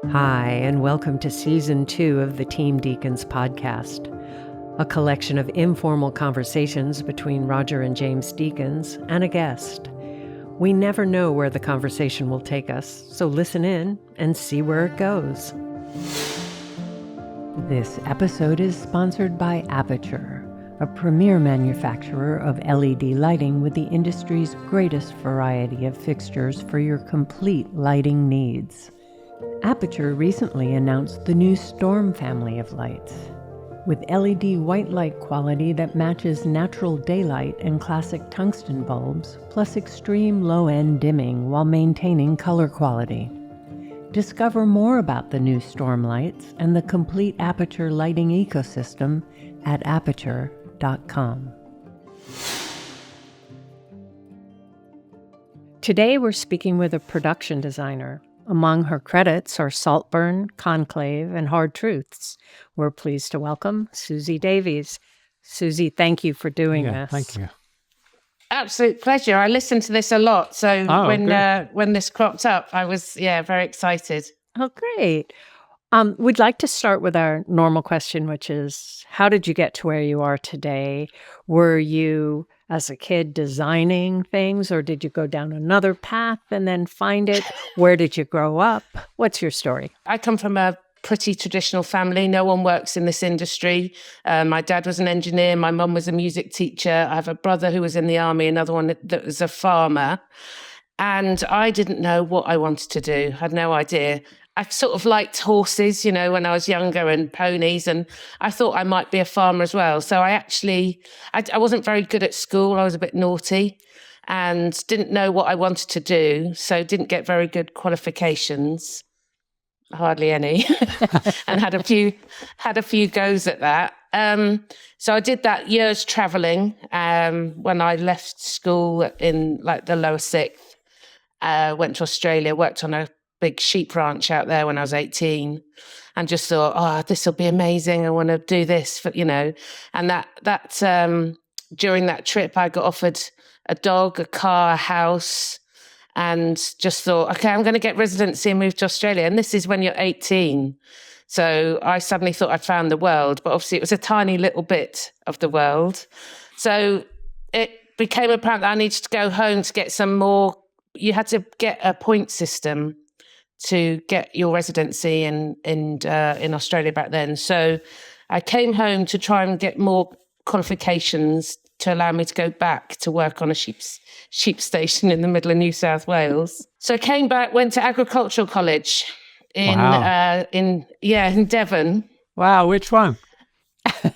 Hi, and welcome to Season 2 of the Team Deakins Podcast, a collection of informal conversations between Roger and James Deakins and a guest. We never know where the conversation will take us, so listen in and see where it goes. This episode is sponsored by Aperture, a premier manufacturer of LED lighting with the industry's greatest variety of fixtures for your complete lighting needs. Aperture recently announced the new Storm family of lights. With LED white light quality that matches natural daylight and classic tungsten bulbs, plus extreme low-end dimming while maintaining color quality. Discover more about the new Storm lights and the complete Aperture lighting ecosystem at aperture.com. Today we're speaking with a production designer. Among her credits are SALTBURN, CONCLAVE, and Hard Truths. We're pleased to welcome Suzie Davies. Suzie, thank you for doing this. Thank you. Absolute pleasure. I listened to this a lot. So when this cropped up, I was, very excited. Oh, great. We'd like to start with our normal question, which is, how did you get to where you are today? Were you, as a kid, designing things, or did you go down another path and then find it? Where did you grow up? What's your story? I come from a pretty traditional family. No one works in this industry. My dad was an engineer. My mum was a music teacher. I have a brother who was in the army, another one that was a farmer. And I didn't know what I wanted to do. I had no idea. I sort of liked horses, when I was younger, and ponies, and I thought I might be a farmer as well. So I wasn't very good at school. I was a bit naughty and didn't know what I wanted to do. So didn't get very good qualifications, hardly any, and had a few goes at that. So I did that years traveling. When I left school in the lower sixth, went to Australia, worked on a big sheep ranch out there when I was 18, and just thought, this will be amazing. I want to do this, and that during that trip, I got offered a dog, a car, a house, and just thought, okay, I'm going to get residency and move to Australia. And this is when you're 18. So I suddenly thought I'd found the world, but obviously it was a tiny little bit of the world. So it became apparent that I needed to go home to get some more. You had to get a point system to get your residency in Australia back then. So I came home to try and get more qualifications to allow me to go back to work on a sheep station in the middle of New South Wales. So I came back, went to agricultural college in Devon. Wow, which one?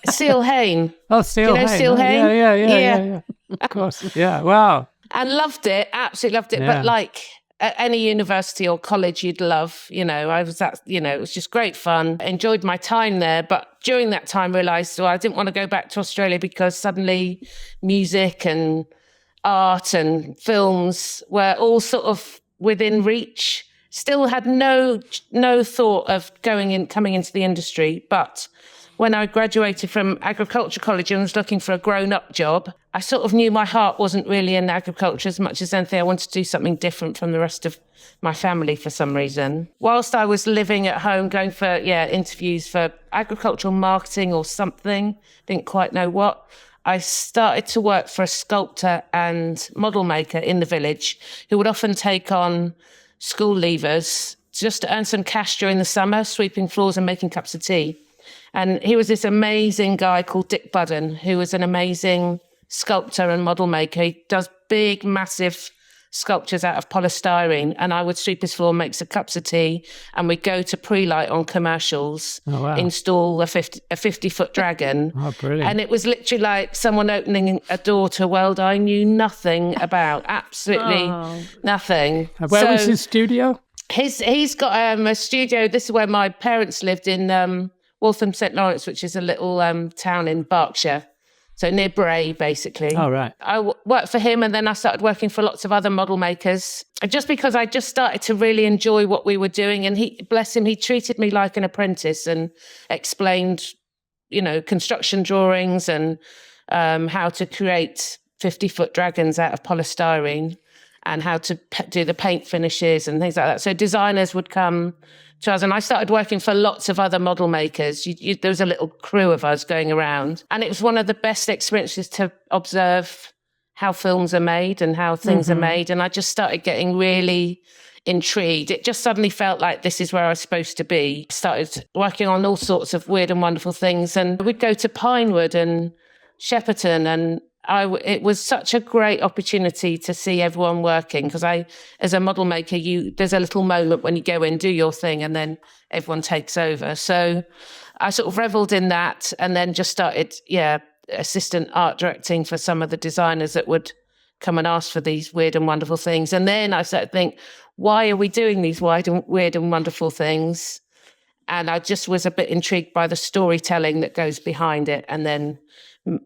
Seal Hayne. Oh, Seal Hayne. Seal Hayne? Yeah. Of course. Yeah, wow. And loved it, absolutely loved it. Yeah. But like at any university or college you'd love, I was it was just great fun. Enjoyed my time there. But during that time realised, I didn't want to go back to Australia because suddenly music and art and films were all sort of within reach. Still had no thought of coming into the industry. But when I graduated from agriculture college and was looking for a grown-up job, I sort of knew my heart wasn't really in agriculture as much as anything. I wanted to do something different from the rest of my family for some reason. Whilst I was living at home, going for interviews for agricultural marketing or something, didn't quite know what, I started to work for a sculptor and model maker in the village who would often take on school leavers just to earn some cash during the summer, sweeping floors and making cups of tea. And he was this amazing guy called Dick Budden, who was an amazing sculptor and model maker. He does big, massive sculptures out of polystyrene, and I would sweep his floor, make some cups of tea, and we'd go to pre-light on commercials, install a 50-foot dragon. Oh, brilliant. And it was literally like someone opening a door to a world I knew nothing about, absolutely nothing. Where was his studio? He's got a studio. This is where my parents lived in Waltham St Lawrence, which is a little town in Berkshire. So near Bray, basically. Oh, right. I worked for him, and then I started working for lots of other model makers. Just because I just started to really enjoy what we were doing. And he, bless him, he treated me like an apprentice and explained, construction drawings and how to create 50-foot dragons out of polystyrene. and how to do the paint finishes and things like that. So designers would come to us, and I started working for lots of other model makers. There was a little crew of us going around, and it was one of the best experiences to observe how films are made and how things are made. And I just started getting really intrigued. It just suddenly felt like this is where I was supposed to be. Started working on all sorts of weird and wonderful things, and we'd go to Pinewood and Shepperton, and it was such a great opportunity to see everyone working, because as a model maker, there's a little moment when you go in, do your thing, and then everyone takes over. So I sort of reveled in that, and then just started, assistant art directing for some of the designers that would come and ask for these weird and wonderful things. And then I started to think, why are we doing these weird and wonderful things? And I just was a bit intrigued by the storytelling that goes behind it, and then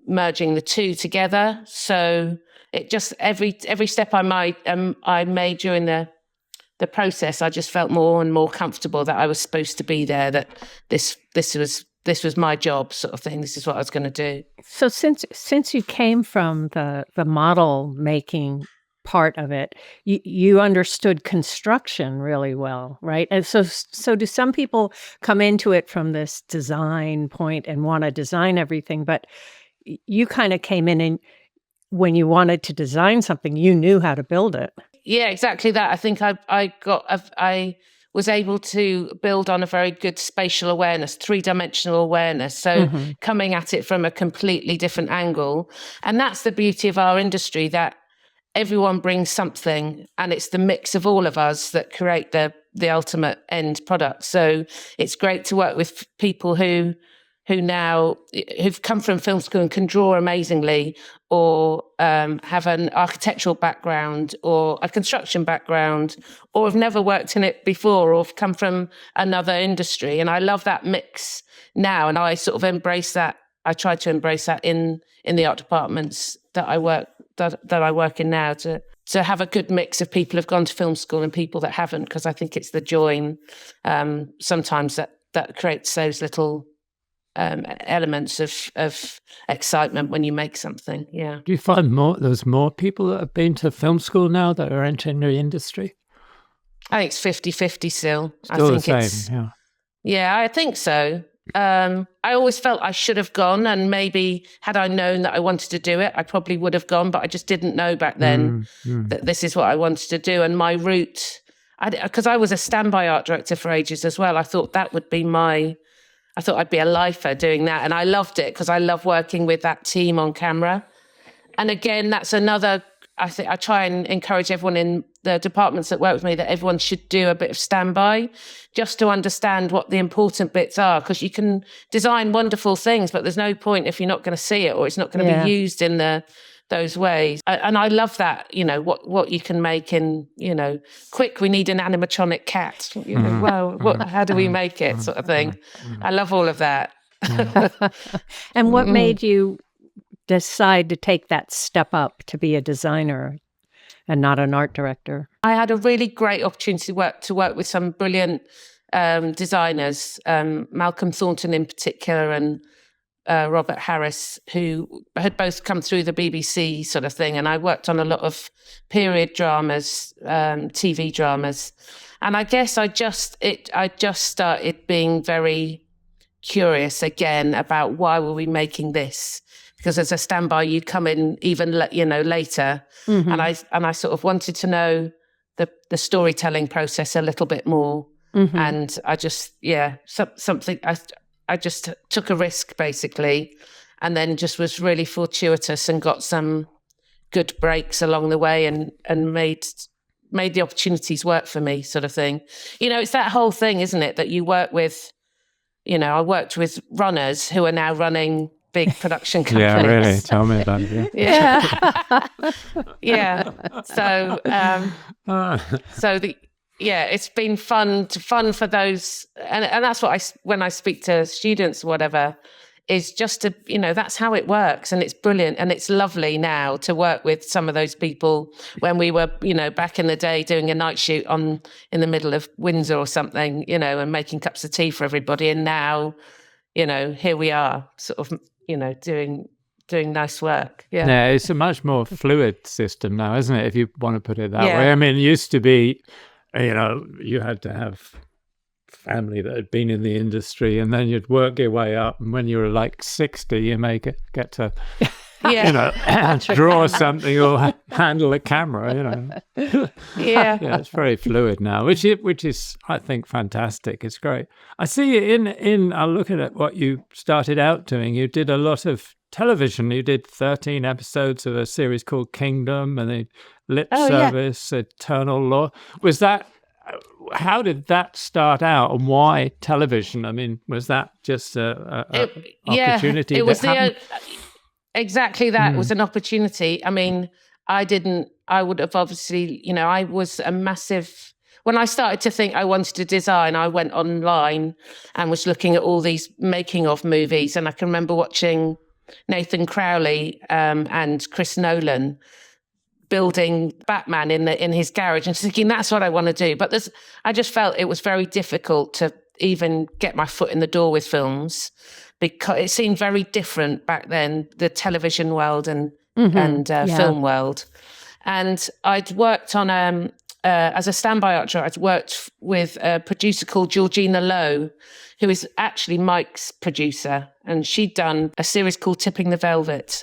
merging the two together. So it just, every step I made during the process, I just felt more and more comfortable that I was supposed to be there, that this was my job, sort of thing. This is what I was going to do. So since you came from the model making part of it, you understood construction really well, right? And so do some people come into it from this design point and want to design everything, but you kind of came in, and when you wanted to design something, you knew how to build it. Yeah, exactly that. I think I was able to build on a very good spatial awareness, three-dimensional awareness. So coming at it from a completely different angle. And that's the beauty of our industry, that everyone brings something, and it's the mix of all of us that create the ultimate end product. So it's great to work with people who've come from film school and can draw amazingly, or have an architectural background or a construction background, or have never worked in it before, or have come from another industry. And I love that mix now, and I sort of embrace that. I try to embrace that in the art departments that I work in now, to have a good mix of people who've gone to film school and people that haven't, because I think it's the joy sometimes that creates those little elements of excitement when you make something. Yeah. Do you find there's more people that have been to film school now that are entering the industry? I think it's 50-50 still. Still I think the same, yeah, I think so. I always felt I should have gone, and maybe had I known that I wanted to do it, I probably would have gone, but I just didn't know back then that this is what I wanted to do. And my route, because I was a standby art director for ages as well, I thought that would be I thought I'd be a lifer doing that. And I loved it, because I love working with that team on camera. And again, that's another, I think I try and encourage everyone in the departments that work with me that everyone should do a bit of standby, just to understand what the important bits are, because you can design wonderful things, but there's no point if you're not going to see it, or it's not going to be used in those ways. And I love that, what you can make in, quick, we need an animatronic cat. How do we make it, sort of thing. I love all of that. And what made you decide to take that step up to be a designer and not an art director? I had a really great opportunity to work with some brilliant designers, Malcolm Thornton in particular, and Robert Harris, who had both come through the BBC sort of thing. And I worked on a lot of period dramas, TV dramas. And I guess I just started being very curious again about why were we making this? Because as a standby, you'd come in even later, and I sort of wanted to know the storytelling process a little bit more. And I just I just took a risk, basically, and then just was really fortuitous and got some good breaks along the way, and made the opportunities work for me, sort of thing. It's that whole thing, isn't it, that you work with, I worked with runners who are now running big production companies. Yeah, really. Tell me about it. Yeah. Yeah. So, it's been fun for those, and that's what when I speak to students or whatever, is just to, that's how it works, and it's brilliant, and it's lovely now to work with some of those people when we were, back in the day doing a night shoot in the middle of Windsor or something, and making cups of tea for everybody, and now, here we are, sort of, doing doing nice work. Yeah. Yeah, it's a much more fluid system now, isn't it? If you want to put it that Yeah. way. I mean, it used to be, you had to have family that had been in the industry, and then you'd work your way up. And when you were like 60, you may get to, draw something or handle a camera. Yeah. Yeah, it's very fluid now, which is I think fantastic. It's great. I see I look at what you started out doing. You did a lot of television. You did 13 episodes of a series called Kingdom, and the Lip Service, Eternal Law. Was that? How did that start out, and why television? I mean, was that just a opportunity? It was exactly that. It was an opportunity. I mean, I would have obviously, I was a massive. When I started to think I wanted to design, I went online and was looking at all these making of movies, and I can remember watching Nathan Crowley and Chris Nolan building Batman in his garage and thinking that's what I want to do. But I just felt it was very difficult to even get my foot in the door with films because it seemed very different back then, the television world and film world. And I'd worked on as a standby actor. I'd worked with a producer called Georgina Lowe, who is actually Mike's producer, and she'd done a series called Tipping the Velvet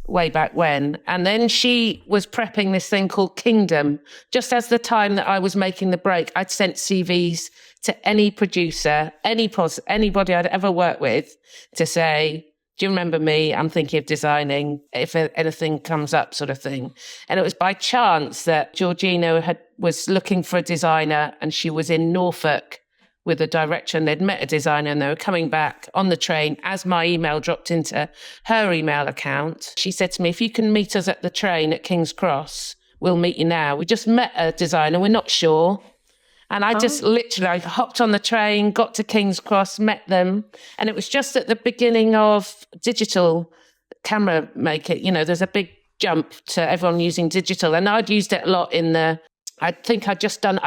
way back when. And then she was prepping this thing called Kingdom. Just as the time that I was making the break, I'd sent CVs to any producer, anybody I'd ever worked with to say, do you remember me? I'm thinking of designing if anything comes up, sort of thing. And it was by chance that Georgina was looking for a designer, and she was in Norfolk with a director, and they'd met a designer, and they were coming back on the train. As my email dropped into her email account, she said to me, if you can meet us at the train at King's Cross, we'll meet you now. We just met a designer, we're not sure. And I just literally hopped on the train, got to King's Cross, met them. And it was just at the beginning of digital camera making. There's a big jump to everyone using digital. And I'd used it a lot I think I'd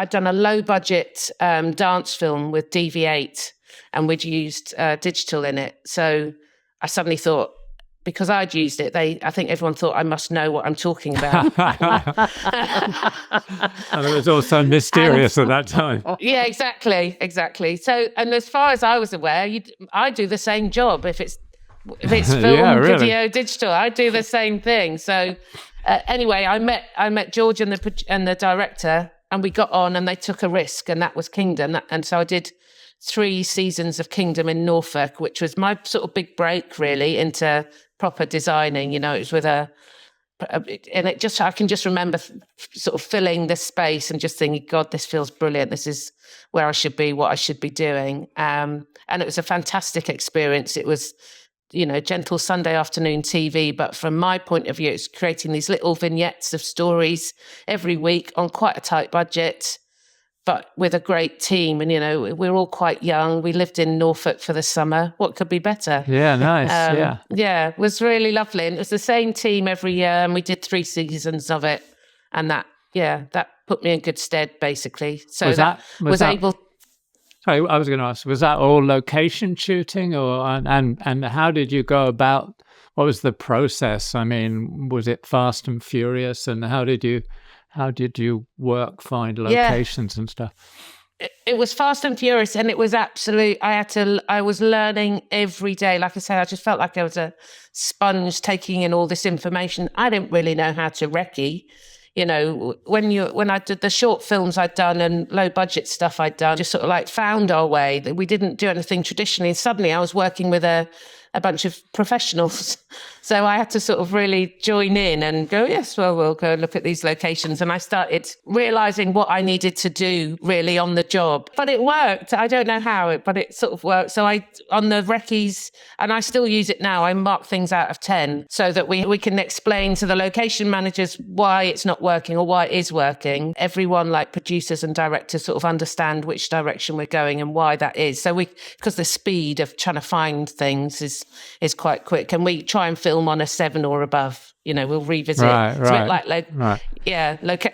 done a low budget dance film with DV8, and we'd used digital in it. So I suddenly thought, because I'd used it, I think everyone thought I must know what I'm talking about. And it was also mysterious at that time. Yeah, exactly. So, and as far as I was aware, I do the same job. If it's film, video, digital, I do the same thing. So anyway, I met George and the director, and we got on, and they took a risk, and that was Kingdom. And so I did 3 seasons of Kingdom in Norfolk, which was my sort of big break really into proper designing. It was with and I can just remember sort of filling this space and just thinking, God, this feels brilliant. This is where I should be, what I should be doing. And it was a fantastic experience. It was, gentle Sunday afternoon TV, but from my point of view, it's creating these little vignettes of stories every week on quite a tight budget, but with a great team. And, we're all quite young. We lived in Norfolk for the summer. What could be better? Yeah, nice. Yeah, it was really lovely. And it was the same team every year, and we did 3 seasons of it. And that put me in good stead, basically. So Sorry, I was going to ask, was that all location shooting, and how did you go about, what was the process? I mean, was it fast and furious, and how did you find locations and stuff? It was fast and furious, and it was I was learning every day. Like I said, I just felt like I was a sponge taking in all this information. I didn't really know how to recce. When I did the short films I'd done and low budget stuff I'd done, just sort of like found our way. We didn't do anything traditionally. And suddenly I was working with a bunch of professionals. So I had to sort of really join in and go, yes, well, we'll go and look at these locations. And I started realizing what I needed to do really on the job. But it worked. I don't know how, but it sort of worked. So on the recce's, and I still use it now, I mark things out of 10 so that we can explain to the location managers why it's not working or why it is working. Everyone, like producers and directors, sort of understand which direction we're going and why that is. So because the speed of trying to find things is quite quick, and we try and film on a 7 or above, we'll revisit. Right, It's a bit like right.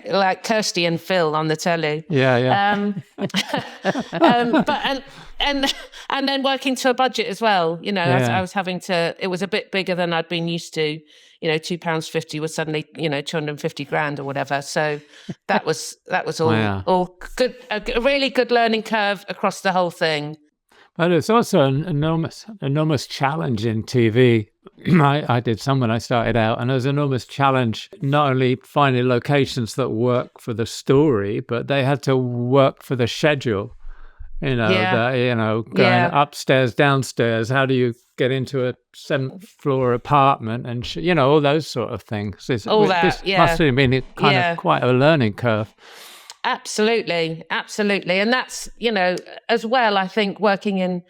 like Kirsty and Phil on the telly. Yeah. But and then working to a budget as well. I was having to. It was a bit bigger than I'd been used to. £2.50 was suddenly $250,000 or whatever. So that was all good. A really good learning curve across the whole thing. But it's also an enormous challenge in TV. I did some when I started out, and there's an enormous challenge not only finding locations that work for the story, but they had to work for the schedule. Going upstairs, downstairs. How do you get into a 7th floor apartment, and all those sort of things? This must have been kind of quite a learning curve. Absolutely. And that's, as well, I think working in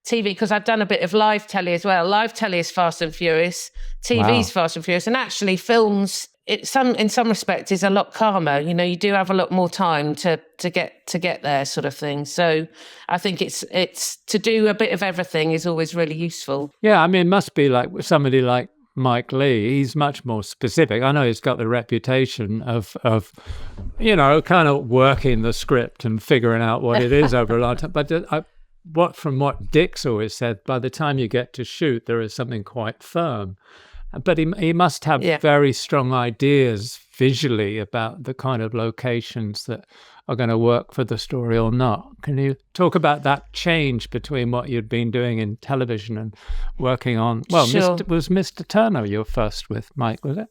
TV, because I've done a bit of live telly as well. Live telly is fast and furious. TV's fast and furious. And actually films, in some respects, is a lot calmer. You do have a lot more time to get there, sort of thing. So I think it's to do a bit of everything is always really useful. Yeah, I mean, it must be like somebody like Mike Leigh. He's much more specific. I know he's got the reputation of kind of working the script and figuring out what it is over a long time. But from what Dick's always said, by the time you get to shoot, there is something quite firm. But he must have very strong ideas visually about the kind of locations that are going to work for the story or not. Can you talk about that change between what you'd been doing in television and working on? Well, Sure. Was Mr. Turner your first with Mike, was it?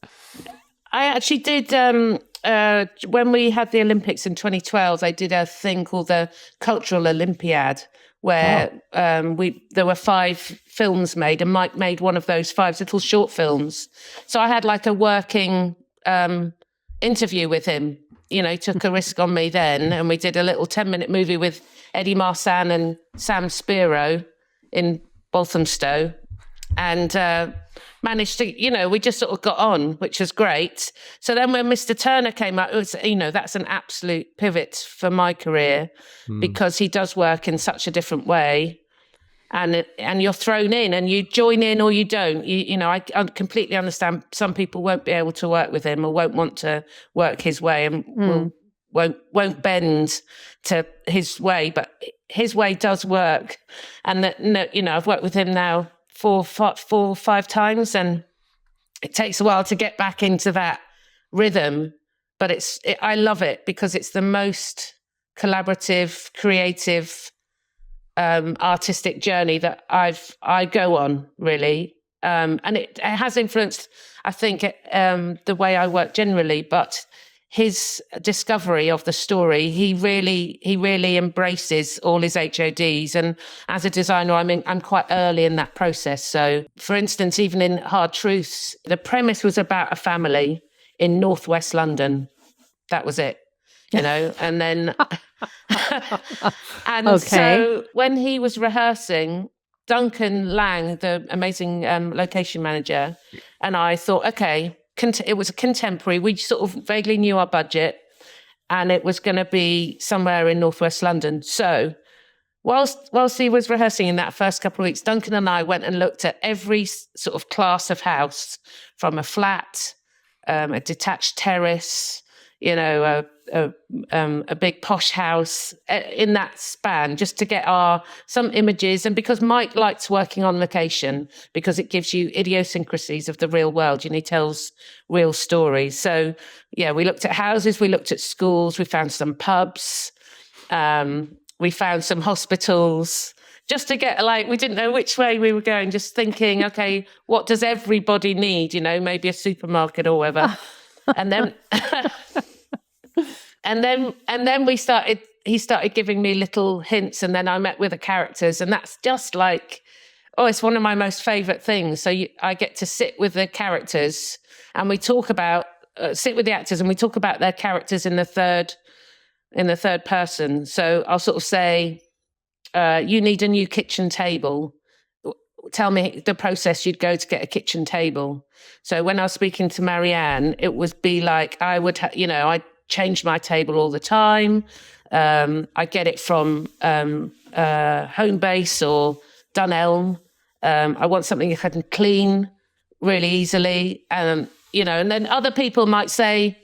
I actually did, when we had the Olympics in 2012, I did a thing called the Cultural Olympiad, where there were 5 films made, and Mike made one of those 5 little short films. So I had like a working interview with him. Took a risk on me then, and we did a little 10-minute movie with Eddie Marsan and Sam Spiro in Walthamstow, and managed to, we just sort of got on, which was great. So then when Mr. Turner came out, it was, that's an absolute pivot for my career because he does work in such a different way. And you're thrown in and you join in or you don't. I completely understand some people won't be able to work with him or won't want to work his way and won't bend to his way, but his way does work. And I've worked with him now 4 or 5 times, and it takes a while to get back into that rhythm. But I love it because it's the most collaborative, creative, artistic journey that I go on, really. And it has influenced, I think, the way I work generally, but his discovery of the story, he really embraces all his HODs. And as a designer, I'm quite early in that process. So, for instance, even in Hard Truths, the premise was about a family in northwest London. That was it, and then... So when he was rehearsing, Duncan Lang, the amazing location manager, and I thought, okay, it was a contemporary. We sort of vaguely knew our budget, and it was going to be somewhere in northwest London. So whilst he was rehearsing in that first couple of weeks, Duncan and I went and looked at every sort of class of house, from a flat, a detached terrace, a big posh house in that span, just to get some images. And because Mike likes working on location, because it gives you idiosyncrasies of the real world, he tells real stories. So we looked at houses, we looked at schools, we found some pubs, we found some hospitals, just to get, we didn't know which way we were going, just thinking, okay, what does everybody need? Maybe a supermarket or whatever. And then and then he started giving me little hints, and then I met with the characters, and that's just it's one of my most favorite things. So I get to sit with the characters, and we talk about sit with the actors, and we talk about their characters in the third person. So I'll sort of say, you need a new kitchen table. Tell me the process you'd go to get a kitchen table. So when I was speaking to Marianne, it would be like I would, I change my table all the time. I get it from Homebase or Dunelm. I want something I can clean really easily. and then other people might say,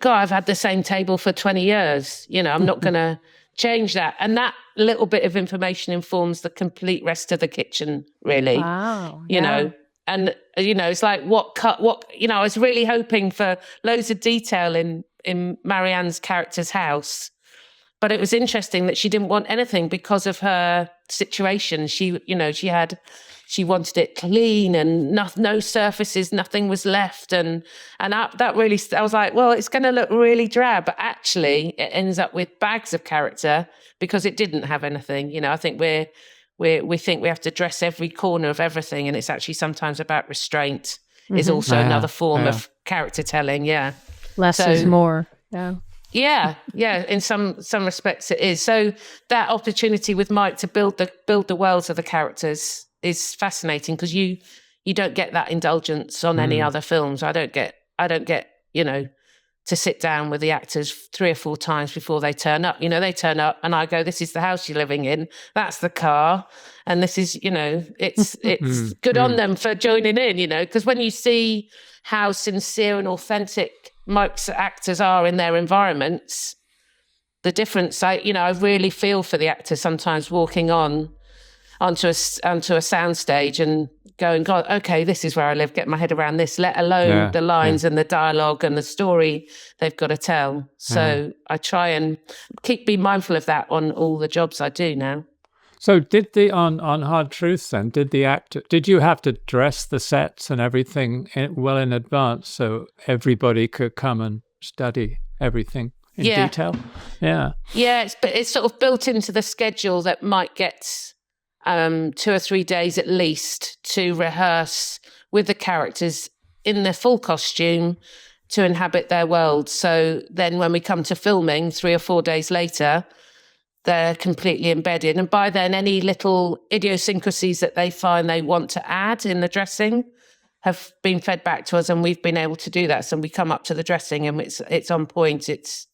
God, I've had the same table for 20 years. I'm not going to change that. And that little bit of information informs the complete rest of the kitchen, really. Wow. And, it's like I was really hoping for loads of detail in Marianne's character's house. But it was interesting that she didn't want anything because of her situation. She wanted it clean and no surfaces, nothing was left. And that really, I was like, well, it's going to look really drab. But actually, it ends up with bags of character because it didn't have anything. I think we think we have to dress every corner of everything. And it's actually sometimes about restraint is also another form of character telling. Yeah. Less is more. Yeah. Yeah. In some respects, it is. So that opportunity with Mike to build the worlds of the characters is fascinating because you don't get that indulgence on any other films. I don't get to sit down with the actors 3 or 4 times before they turn up. They turn up and I go, "This is the house you're living in. That's the car, and this is it's good on them for joining in. Because when you see how sincere and authentic Mike's actors are in their environments, the difference, I really feel for the actors sometimes walking onto a soundstage and going, God, okay, this is where I live, get my head around this, let alone the lines and the dialogue and the story they've got to tell. So I try and be mindful of that on all the jobs I do now. So on Hard Truths then, did you have to dress the sets and everything well in advance so everybody could come and study everything in detail? Yeah. Yeah, it's sort of built into the schedule that Mike gets 2 or 3 days at least to rehearse with the characters in their full costume to inhabit their world. So then when we come to filming 3 or 4 days later, they're completely embedded. And by then, any little idiosyncrasies that they find they want to add in the dressing have been fed back to us, and we've been able to do that. So we come up to the dressing and it's on point. It's,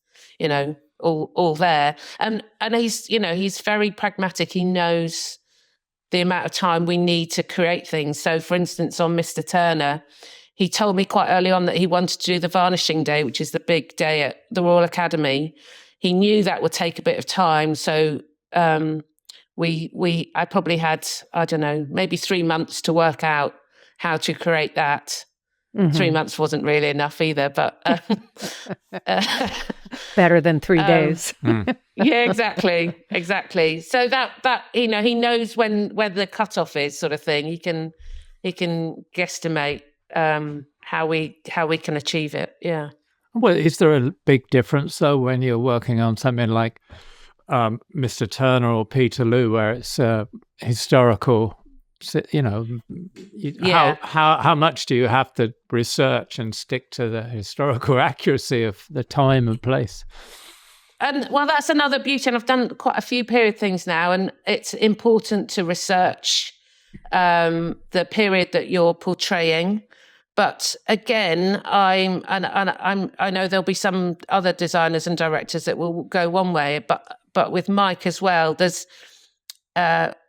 all there. And he's very pragmatic. He knows the amount of time we need to create things. So for instance, on Mr. Turner, he told me quite early on that he wanted to do the varnishing day, which is the big day at the Royal Academy. He knew that would take a bit of time. So I probably had, I don't know, maybe 3 months to work out how to create that. 3 months wasn't really enough either, but better than 3 days. Yeah, exactly. So that he knows when the cutoff is, sort of thing. He can guesstimate how we can achieve it. Yeah. Well, is there a big difference though when you're working on something like Mr. Turner or Peterloo, where it's historical? How much do you have to research and stick to the historical accuracy of the time and place? And well, that's another beauty. And I've done quite a few period things now, and it's important to research the period that you're portraying. But again, I know there'll be some other designers and directors that will go one way, but with Mike as well, there's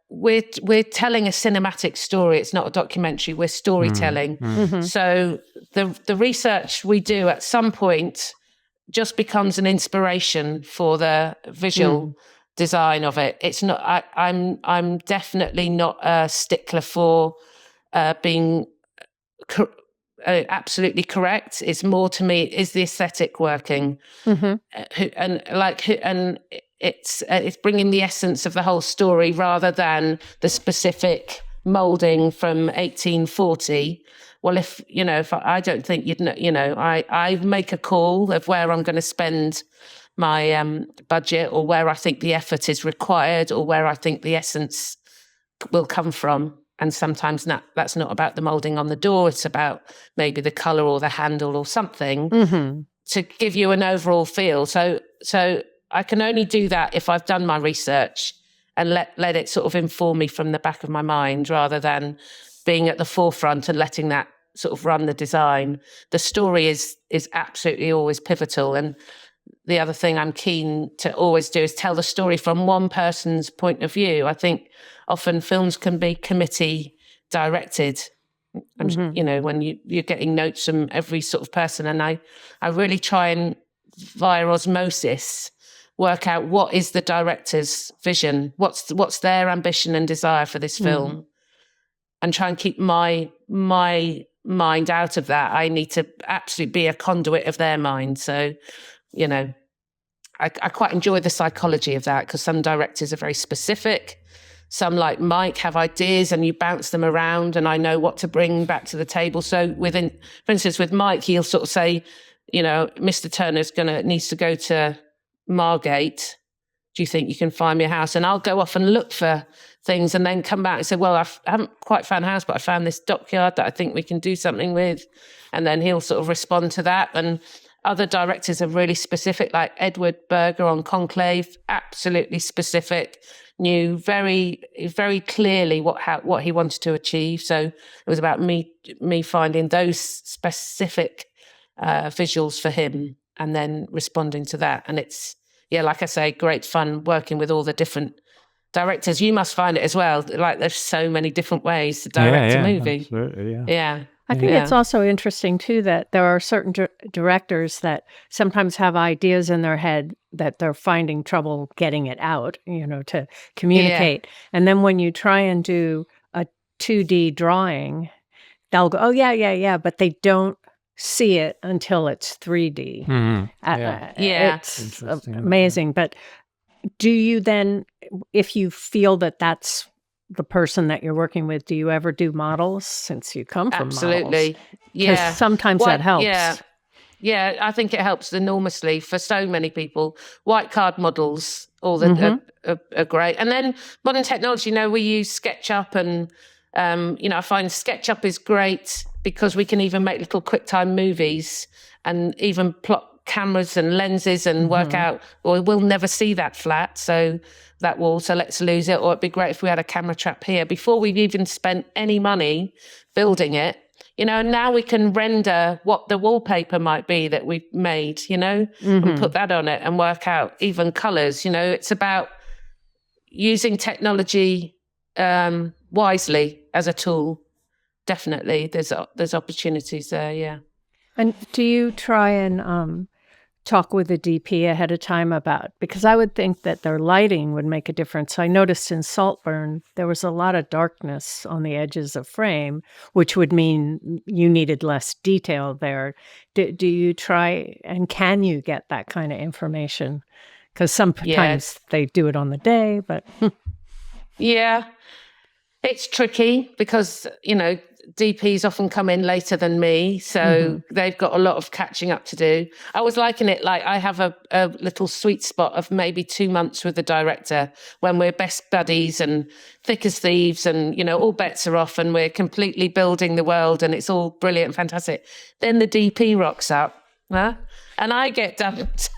we're telling a cinematic story. It's not a documentary. We're storytelling. So the research we do at some point just becomes an inspiration for the visual design of it. It's not. I'm definitely not a stickler for being absolutely correct. It's more, to me, is the aesthetic working, and it's bringing the essence of the whole story rather than the specific molding from 1840. Well, if I don't think I make a call of where I'm going to spend my budget, or where I think the effort is required, or where I think the essence will come from. And sometimes that's not about the molding on the door. It's about maybe the color or the handle or something to give you an overall feel. So I can only do that if I've done my research and let it sort of inform me from the back of my mind, rather than being at the forefront and letting that sort of run the design. The story is absolutely always pivotal. And the other thing I'm keen to always do is tell the story from one person's point of view. I think often films can be committee directed, And, you know, when you're getting notes from every sort of person, and I really try and, via osmosis, work out what is the director's vision, what's their ambition and desire for this film, and try and keep my mind out of that. I need to absolutely be a conduit of their mind. So, you know, I quite enjoy the psychology of that, because some directors are very specific. Some, like Mike, have ideas and you bounce them around, and I know what to bring back to the table. So for instance, with Mike, he'll sort of say, you know, Mr. Turner's needs to go to Margate. Do you think you can find me a house? And I'll go off and look for things and then come back and say, well, I haven't quite found a house, but I found this dockyard that I think we can do something with. And then he'll sort of respond to that. And other directors are really specific, like Edward Berger on Conclave, absolutely specific, knew very, very clearly what he wanted to achieve. So it was about me finding those specific visuals for him and then responding to that. And it's, yeah, like I say, great fun working with all the different directors. You must find it as well. Like, there's so many different ways to direct a movie. Absolutely, yeah. I think it's also interesting, too, that there are certain directors that sometimes have ideas in their head that they're finding trouble getting it out, you know, to communicate. And then when you try and do a 2D drawing, they'll go, oh, yeah, but they don't see it until it's 3D. It's amazing. But do you then, if you feel that that's the person that you're working with, do you ever do models, since you come from Absolutely. models? Yeah. Because sometimes that helps. Yeah, I think it helps enormously for so many people. White card models, all the are great. And then modern technology, you know, we use SketchUp, and you know, I find SketchUp is great because we can even make little QuickTime movies and even plot cameras and lenses and work out, or we'll never see that flat, so let's lose it. Or it'd be great if we had a camera trap here before we've even spent any money building it. You know, now we can render what the wallpaper might be that we've made, you know, and put that on it and work out even colors. You know, it's about using technology wisely as a tool. Definitely, there's opportunities there. Yeah. And do you try and talk with the DP ahead of time about, because I would think that their lighting would make a difference. I noticed in Saltburn, there was a lot of darkness on the edges of frame, which would mean you needed less detail there. Do you try, and can you get that kind of information? Because sometimes they do it on the day, but... Yeah, it's tricky because, you know, DPs often come in later than me, so they've got a lot of catching up to do. I was liking it, like I have a little sweet spot of maybe 2 months with the director when we're best buddies and thick as thieves, and, you know, all bets are off and we're completely building the world and it's all brilliant and fantastic. Then the DP rocks up, and I get dumped.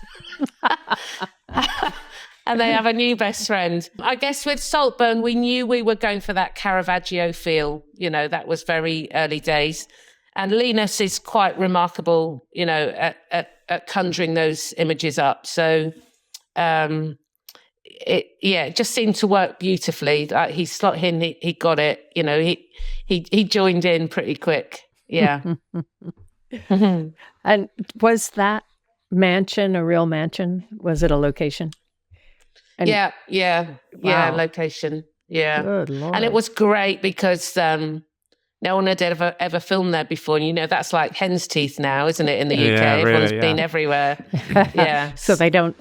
And they have a new best friend. I guess with Saltburn, we knew we were going for that Caravaggio feel. You know, that was very early days. And Linus is quite remarkable, you know, at conjuring those images up. So, it just seemed to work beautifully. He slotted in, he got it. You know, he joined in pretty quick. Yeah. And was that mansion a real mansion? Was it a location? And yeah, location. Yeah. Good Lord. And it was great because no one had ever filmed there before. And, you know, that's like hen's teeth now, isn't it, in the UK? Yeah, Everyone's really, been everywhere. Yeah. So they're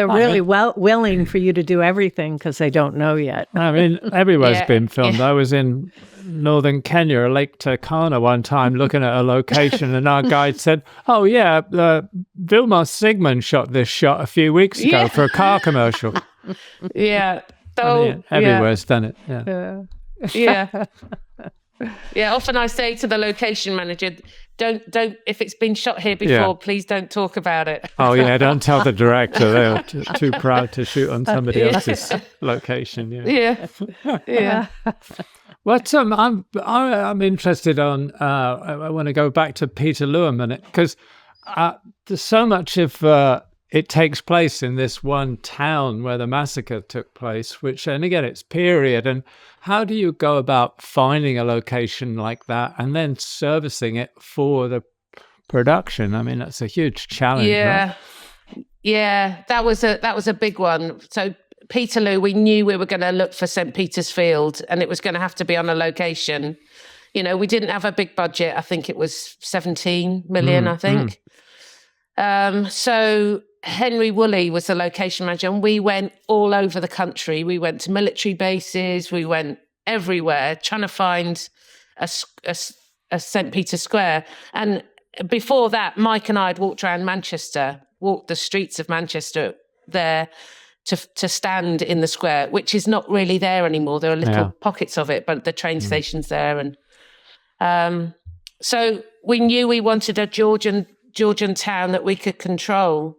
really willing for you to do everything because they don't know yet. I mean, everywhere's been filmed. I was in northern Kenya, Lake Turkana one time, looking at a location, and our guide said, oh yeah, Vilmos Sigmund shot this shot a few weeks ago for a car commercial. Yeah. So, everywhere's done it. Yeah, often I say to the location manager, don't if it's been shot here before, please don't talk about it. Oh yeah, don't tell the director. They're too proud to shoot on somebody else's location. Yeah. What I'm interested on, I want to go back to Peterloo a minute, because there's so much of it takes place in this one town where the massacre took place, which, and again, it's period. And how do you go about finding a location like that and then servicing it for the production? I mean, that's a huge challenge. Yeah. Right? Yeah, that was a big one. So Peterloo, we knew we were going to look for St. Peter's Field, and it was going to have to be on a location. You know, we didn't have a big budget. I think it was 17 million, I think. So Henry Woolley was the location manager, and we went all over the country. We went to military bases. We went everywhere trying to find a St. Peter's Square. And before that, Mike and I had walked the streets of Manchester there to stand in the square, which is not really there anymore. There are little pockets of it, but the train station's there. And so we knew we wanted a Georgian town that we could control.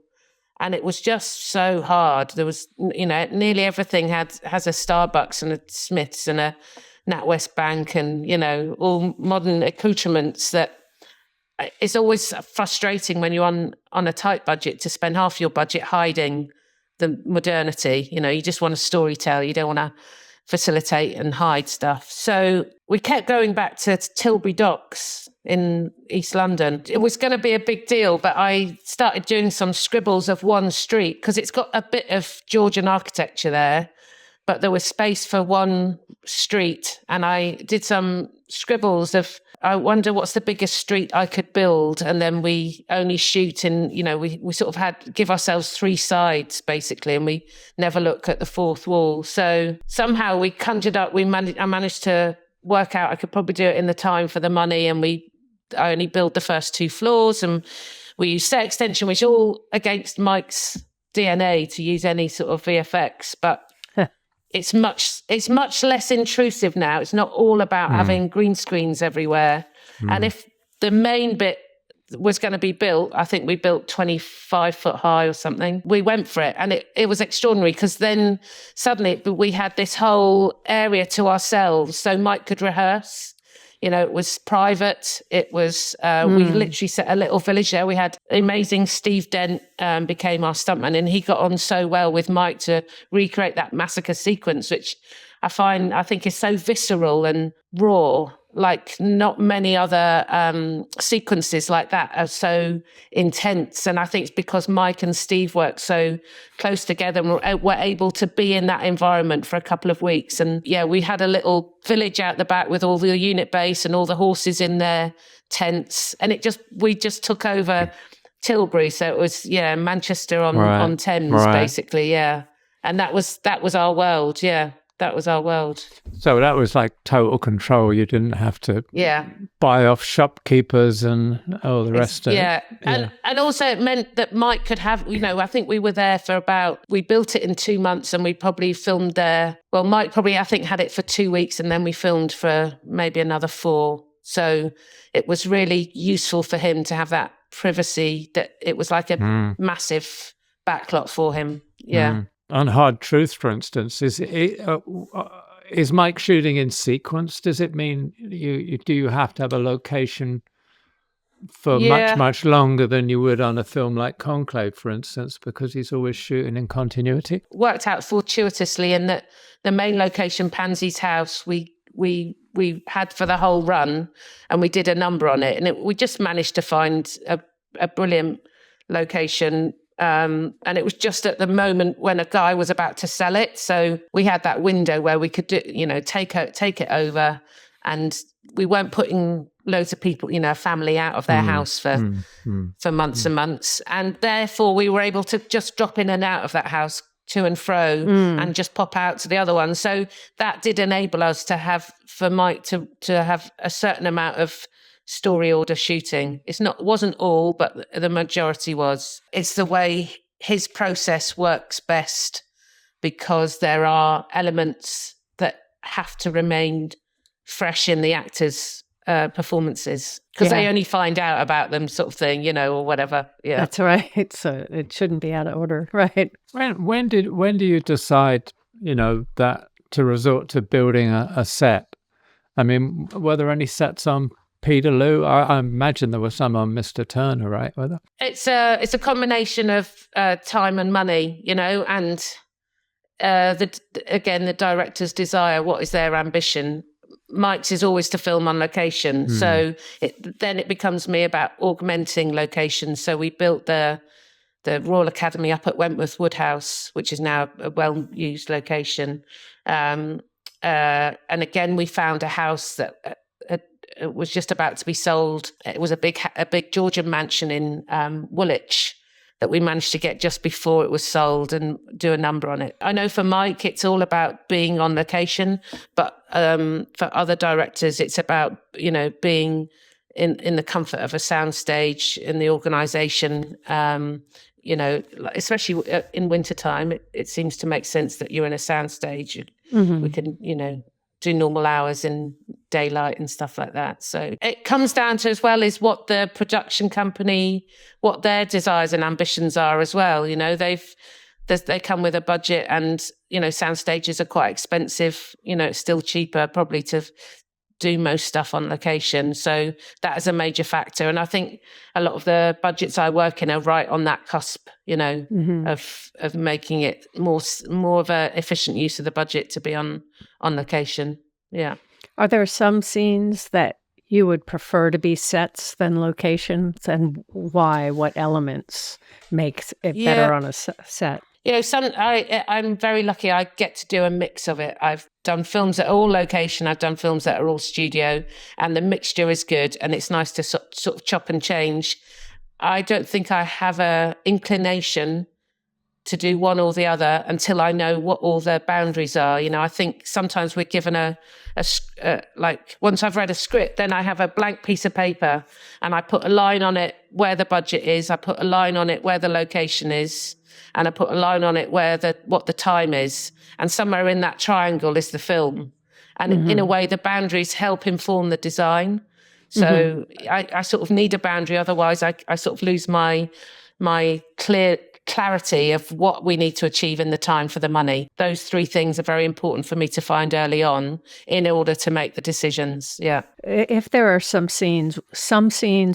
And it was just so hard. There was, you know, nearly everything has a Starbucks and a Smith's and a NatWest Bank and, you know, all modern accoutrements that it's always frustrating when you're on a tight budget to spend half your budget hiding the modernity. You know, you just want to storytell. You don't want to facilitate and hide stuff. So we kept going back to Tilbury Docks in East London. It was going to be a big deal, but I started doing some scribbles of one street because it's got a bit of Georgian architecture there, but there was space for one street. And I did some scribbles of, I wonder what's the biggest street I could build. And then we only shoot in, you know, we sort of give ourselves 3 sides basically, and we never look at the fourth wall. So somehow we conjured up, I managed to work out I could probably do it in the time for the money. And I only built the first 2 floors, and we used set extension, which is all against Mike's DNA to use any sort of VFX, but it's much less intrusive now. It's not all about having green screens everywhere. And if the main bit was going to be built, I think we built 25 foot high or something. We went for it, and it was extraordinary because then suddenly we had this whole area to ourselves. So Mike could rehearse. You know, it was private. It was, we literally set a little village there. We had amazing Steve Dent became our stuntman, and he got on so well with Mike to recreate that massacre sequence, which I think is so visceral and raw. Like not many other sequences like that are so intense. And I think it's because Mike and Steve worked so close together and were able to be in that environment for a couple of weeks. And yeah, we had a little village out the back with all the unit base and all the horses in their tents. And we just took over Tilbury. So it was, Manchester on Thames, basically. Yeah. And that was our world. Yeah. That was our world. So that was like total control. You didn't have to buy off shopkeepers and all the rest of it. And also it meant that Mike could have, I think we were there for we built it in 2 months and we probably filmed there. Well, Mike probably, I think, had it for 2 weeks and then we filmed for maybe another 4. So it was really useful for him to have that privacy, that it was like a massive backlot for him. Yeah. On Hard Truth, for instance, is Mike shooting in sequence? Does it mean you have to have a location for much longer than you would on a film like Conclave, for instance, because he's always shooting in continuity? Worked out fortuitously in that the main location, Pansy's house, we had for the whole run, and we did a number on it, and we just managed to find a brilliant location. And it was just at the moment when a guy was about to sell it. So we had that window where we could take it over, and we weren't putting loads of people, family out of their house for months and months. And therefore we were able to just drop in and out of that house to and fro and just pop out to the other one. So that did enable us to have, for Mike to have a certain amount of story order shooting. It wasn't all, but the majority was. It's the way his process works best, because there are elements that have to remain fresh in the actors' performances, because they only find out about them, sort of thing, or whatever. Yeah, that's right. So it shouldn't be out of order, right? When do you decide, that to resort to building a set? I mean, were there any sets on Peterloo. I imagine there was some on Mr. Turner, right? Were there? It's a combination of time and money, and the director's desire. What is their ambition? Mike's is always to film on location, so then it becomes me about augmenting locations. So we built the Royal Academy up at Wentworth Woodhouse, which is now a well-used location. And again, we found a house that it was just about to be sold. It was a big Georgian mansion in Woolwich that we managed to get just before it was sold and do a number on it. I know for Mike, it's all about being on location, but for other directors, it's about, being in the comfort of a soundstage, in the organisation, especially in wintertime, it seems to make sense that you're in a soundstage. We can, do normal hours in daylight and stuff like that. So it comes down to as well is what the production company, what their desires and ambitions are as well. They come with a budget, and, sound stages are quite expensive. It's still cheaper probably to do most stuff on location. So that is a major factor. And I think a lot of the budgets I work in are right on that cusp, of making it more of a efficient use of the budget to be on location. Yeah. Are there some scenes that you would prefer to be sets than locations, and why? What elements makes it better on a set? I'm very lucky. I get to do a mix of it. I've done films that are all location. I've done films that are all studio, and the mixture is good. And it's nice to sort of chop and change. I don't think I have a inclination to do one or the other until I know what all the boundaries are. I think sometimes we're given once I've read a script, then I have a blank piece of paper and I put a line on it where the budget is. I put a line on it where the location is. And I put a line on it where what the time is. And somewhere in that triangle is the film. And in a way, the boundaries help inform the design. So I sort of need a boundary. Otherwise, I sort of lose my clarity of what we need to achieve in the time for the money. Those three things are very important for me to find early on in order to make the decisions. Yeah. If there are some scenes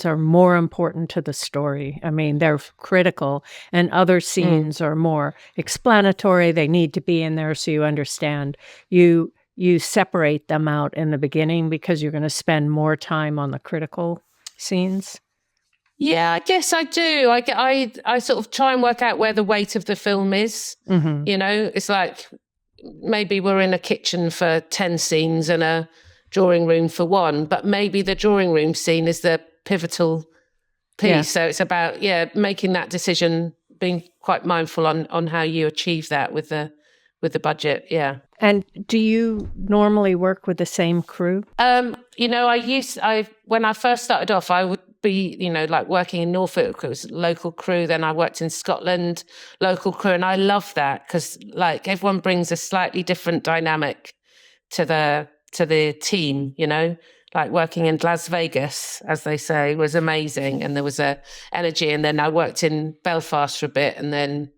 are more important to the story. I mean, they're critical, and other scenes are more explanatory. They need to be in there so you understand. You separate them out in the beginning because you're going to spend more time on the critical scenes. Yeah, I guess I do. I sort of try and work out where the weight of the film is. It's like maybe we're in a kitchen for 10 scenes and a drawing room for 1, but maybe the drawing room scene is the pivotal piece. Yeah. So it's about, making that decision, being quite mindful on how you achieve that with the budget. Yeah. And do you normally work with the same crew? When I first started off, I would be, like working in Norfolk, it was local crew. Then I worked in Scotland, local crew. And I love that because like everyone brings a slightly different dynamic to the team, like working in Las Vegas, as they say, was amazing. And there was a energy. And then I worked in Belfast for a bit. And then,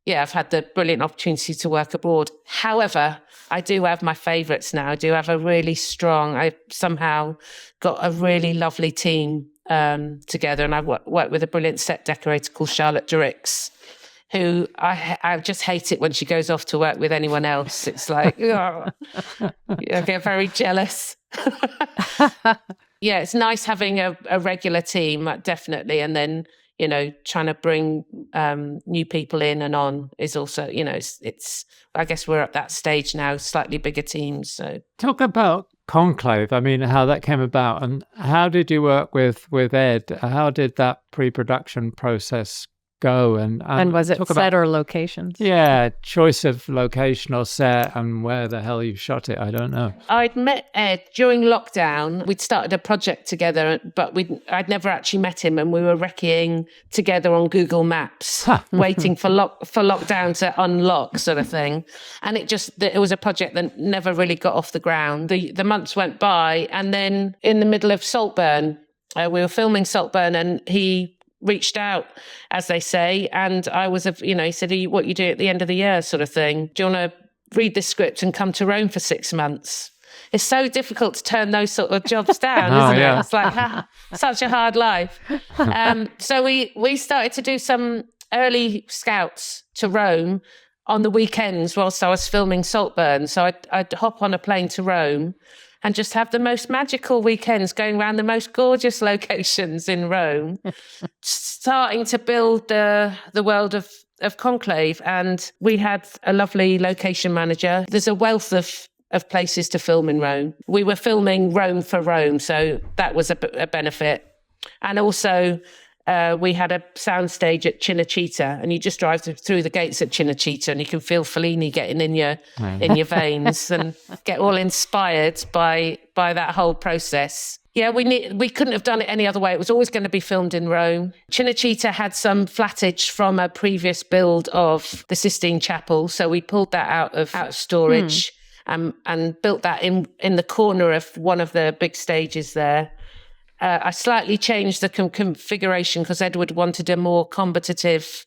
I've had the brilliant opportunity to work abroad. However, I do have my favourites now. I do have a really strong, I somehow got a really lovely team together, and I worked with a brilliant set decorator called Charlotte Durix, who I just hate it when she goes off to work with anyone else. It's like, I get very jealous. It's nice having a regular team, definitely, and then trying to bring new people in and on is also, it's I guess we're at that stage now, slightly bigger teams. So talk about CONCLAVE. I mean, how that came about, and how did you work with Ed? How did that pre-production process go? And was it set or locations? Yeah, choice of location or set, and where the hell you shot it, I don't know. I'd met Ed during lockdown. We'd started a project together, but I'd never actually met him, and we were recceing together on Google Maps, waiting for lockdown to unlock, sort of thing. And it was a project that never really got off the ground. The months went by, and then in the middle of Saltburn, we were filming Saltburn, and he reached out, as they say, and I was, he said, what you do at the end of the year, sort of thing. Do you want to read this script and come to Rome for 6 months? it's so difficult to turn those sort of jobs down, isn't it? It's like such a hard life. So we started to do some early scouts to Rome on the weekends whilst I was filming Saltburn. So I'd hop on a plane to Rome and just have the most magical weekends going around the most gorgeous locations in Rome, starting to build the world of CONCLAVE. And we had a lovely location manager. There's a wealth of places to film in Rome. We were filming Rome for Rome, so that was a benefit. And also, we had a soundstage at Cinecittà, and you just drive through the gates at Cinecittà, and you can feel Fellini getting in your veins, and get all inspired by that whole process. Yeah, we couldn't have done it any other way. It was always going to be filmed in Rome. Cinecittà had some flattage from a previous build of the Sistine Chapel, so we pulled that out of storage and built that in the corner of one of the big stages there. I slightly changed the configuration because Edward wanted a more combative,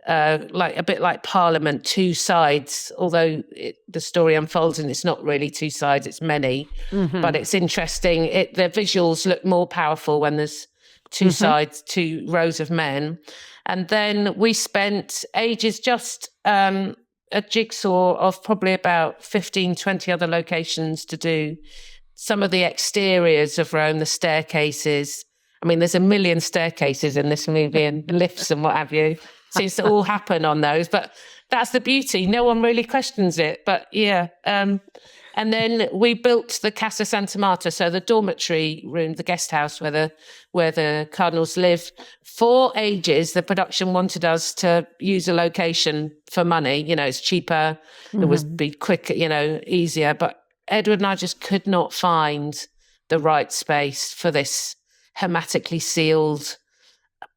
like a bit like Parliament, 2 sides, although the story unfolds and it's not really 2 sides, it's many, but it's interesting. The visuals look more powerful when there's 2 sides, 2 rows of men. And then we spent ages just a jigsaw of probably about 15, 20 other locations to do. Some of the exteriors of Rome, the staircases. I mean, there's a million staircases in this movie and lifts and what have you. Seems to all happen on those, but that's the beauty. No one really questions it, but yeah. And then we built the Casa Santa Marta, so the dormitory room, the guest house where the cardinals live. For ages, the production wanted us to use a location for money. You know, it's cheaper, it would be quicker, easier, but Edward and I just could not find the right space for this hermetically sealed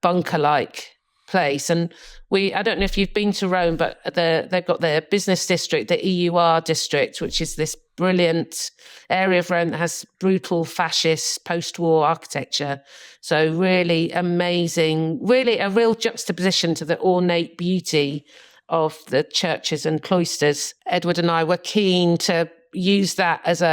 bunker-like place. And I don't know if you've been to Rome, but they've got their business district, the EUR district, which is this brilliant area of Rome that has brutal fascist post-war architecture. So really amazing, really a real juxtaposition to the ornate beauty of the churches and cloisters. Edward and I were keen to use that as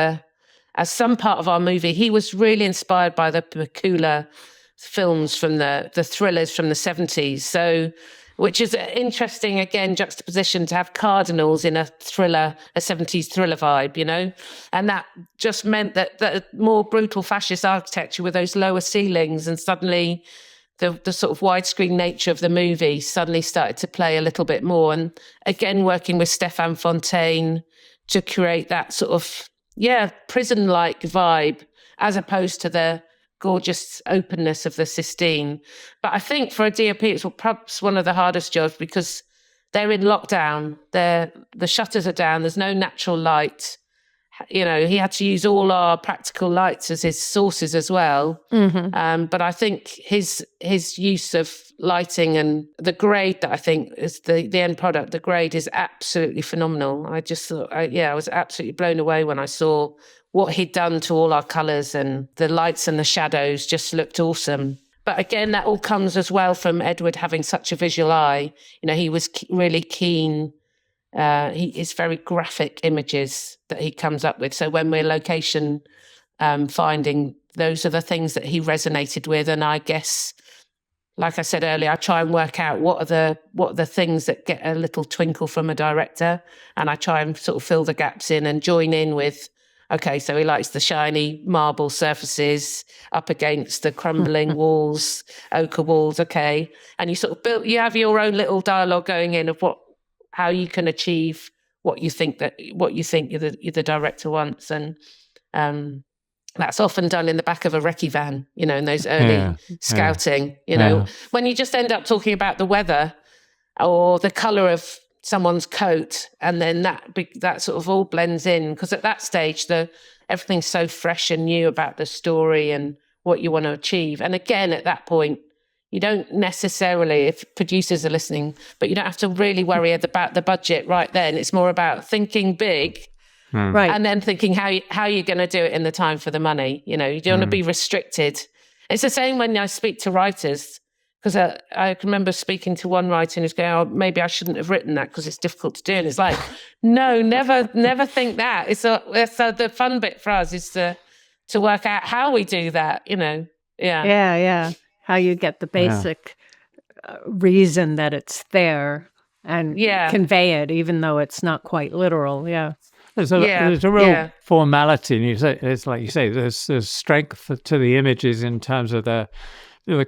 some part of our movie. He was really inspired by the Piccola films from the thrillers from the 70s. So, which is an interesting, again, juxtaposition to have cardinals in a thriller, a 70s thriller vibe, And that just meant that the more brutal fascist architecture with those lower ceilings, and suddenly the sort of widescreen nature of the movie suddenly started to play a little bit more. And again, working with Stéphane Fontaine to create that sort of, prison-like vibe, as opposed to the gorgeous openness of the Sistine. But I think for a DOP, it's perhaps one of the hardest jobs because they're in lockdown. The shutters are down. There's no natural light. He had to use all our practical lights as his sources as well. But I think his use of lighting and the grade that I think is the end product, the grade is absolutely phenomenal. I just thought, I was absolutely blown away when I saw what he'd done to all our colours, and the lights and the shadows just looked awesome. But again, that all comes as well from Edward having such a visual eye. He was really keen. It's very graphic images that he comes up with. So when we're location finding, those are the things that he resonated with. And I guess, like I said earlier, I try and work out what are the things that get a little twinkle from a director, and I try and sort of fill the gaps in and join in with, okay, so he likes the shiny marble surfaces up against the crumbling walls, ochre walls, okay. And you sort of you have your own little dialogue going in of how you can achieve what you think the director wants. And that's often done in the back of a recce van, in those early scouting, when you just end up talking about the weather or the colour of someone's coat, and then that sort of all blends in, because at that stage everything's so fresh and new about the story and what you want to achieve. And again, at that point, you don't necessarily, if producers are listening, but you don't have to really worry about the budget right then. It's more about thinking big, right, and then thinking how you're going to do it in the time for the money. You don't want to be restricted. It's the same when I speak to writers. Because I can remember speaking to one writer and he's going, oh, maybe I shouldn't have written that because it's difficult to do. And it's like, no, never think that. It's the fun bit for us is to work out how we do that, you know. Yeah. How you get the basic reason that it's there and convey it, even though it's not quite literal. Yeah. There's a real formality, and you say it's like you say. There's strength to the images in terms of the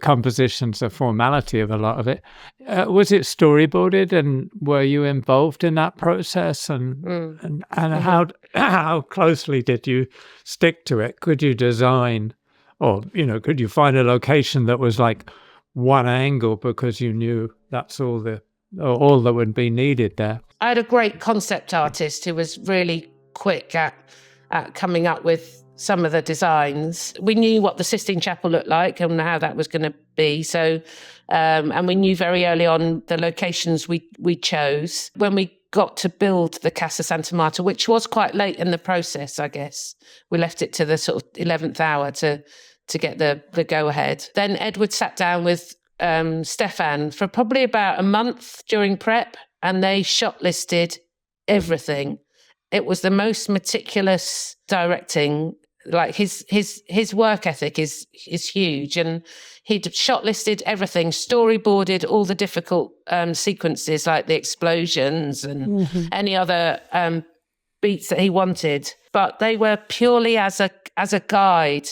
compositions, the formality of a lot of it. Was it storyboarded, and were you involved in that process? And how closely did you stick to it? Could you design, or could you find a location that was like one angle because you knew that's all that would be needed there? I had a great concept artist who was really quick at coming up with some of the designs. We knew what the Sistine Chapel looked like and how that was going to be. So, and we knew very early on the locations we chose. When we got to build the Casa Santa Marta, which was quite late in the process, I guess, we left it to the sort of 11th hour to get the go-ahead. Then Edward sat down with Stefan for probably about a month during prep, and they shortlisted everything. It was the most meticulous directing. Like his work ethic is huge, and he'd shortlisted everything, storyboarded all the difficult sequences like the explosions and any other beats that he wanted. But they were purely as a guide.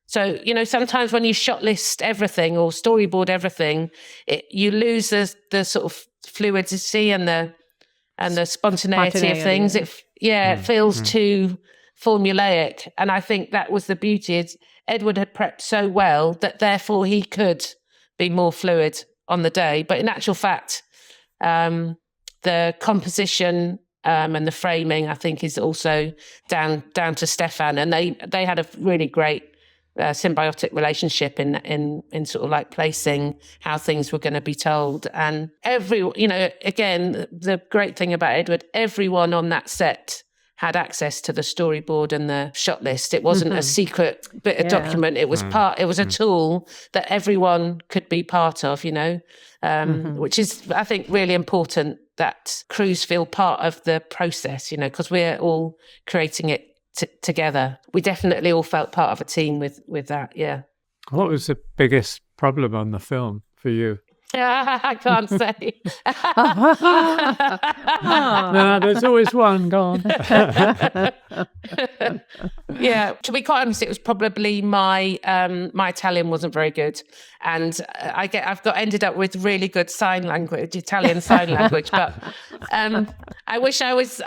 So, sometimes when you shortlist everything or storyboard everything, you lose the sort of fluidity and the spontaneity of things. It feels too formulaic. And I think that was the beauty. Edward had prepped so well that therefore he could be more fluid on the day. But in actual fact, the composition and the framing, I think, is also down to Stefan. And they had a really great symbiotic relationship in sort of like placing how things were going to be told. And again, the great thing about Edward, everyone on that set had access to the storyboard and the shot list. It wasn't a secret bit of document. It was it was a tool that everyone could be part of, which is, I think, really important that crews feel part of the process, because we're all creating it together. We definitely all felt part of a team with that. Yeah. What was the biggest problem on the film for you? I can't say. No, there's always one. Go on. Yeah, to be quite honest, it was probably my Italian wasn't very good, and I've ended up with really good Italian sign language. But I wish I was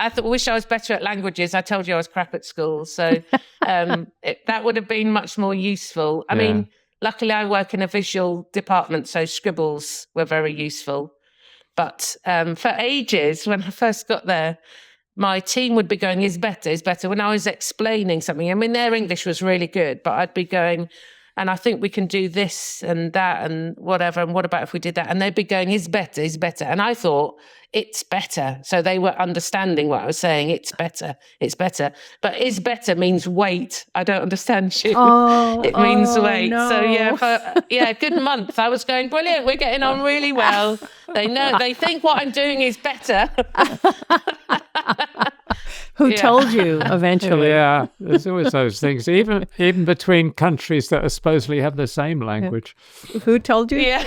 better at languages. I told you I was crap at school, so that would have been much more useful. I mean. Luckily, I work in a visual department, so scribbles were very useful. But for ages, when I first got there, my team would be going, is better. When I was explaining something, I mean, their English was really good, but I'd be going, and I think we can do this and that and whatever, and what about if we did that? And they'd be going, is better. And I thought, it's better. So they were understanding what I was saying. It's better. But is better means wait. I don't understand you. It means wait. No. So good month. I was going, brilliant. We're getting on really well. They think what I'm doing is better. Who told you eventually? Yeah, there's always those things, even between countries that are supposedly have the same language. Who told you? Yeah.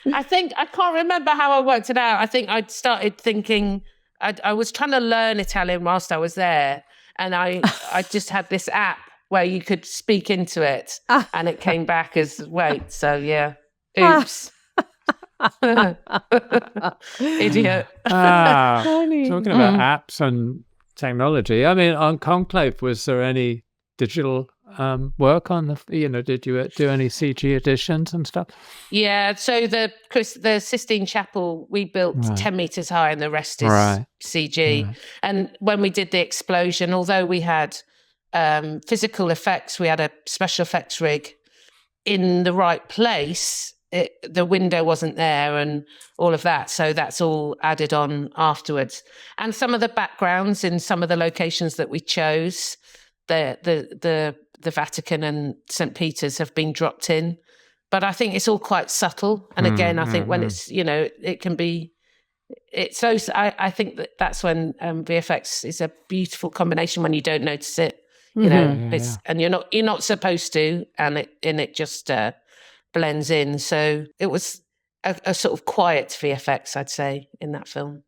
I can't remember how I worked it out. I think I'd started thinking, I was trying to learn Italian whilst I was there. And I just had this app where you could speak into it and it came back as wait. So yeah, oops. Idiot. Talking about apps and technology, I mean, on Conclave, was there any digital work on did you do any CG additions and stuff? Yeah, so the Sistine Chapel we built 10 meters high and the rest is CG. Right. And when we did the explosion, although we had physical effects, we had a special effects rig in the right place. The window wasn't there and all of that. So that's all added on afterwards. And some of the backgrounds in some of the locations that we chose, the Vatican and St. Peter's have been dropped in. but I think it's all quite subtle. And again, I think when it's, it can be, it's so, I think that's when VFX is a beautiful combination when you don't notice it, and you're not supposed to, and it just blends in. So it was a sort of quiet VFX, I'd say, in that film.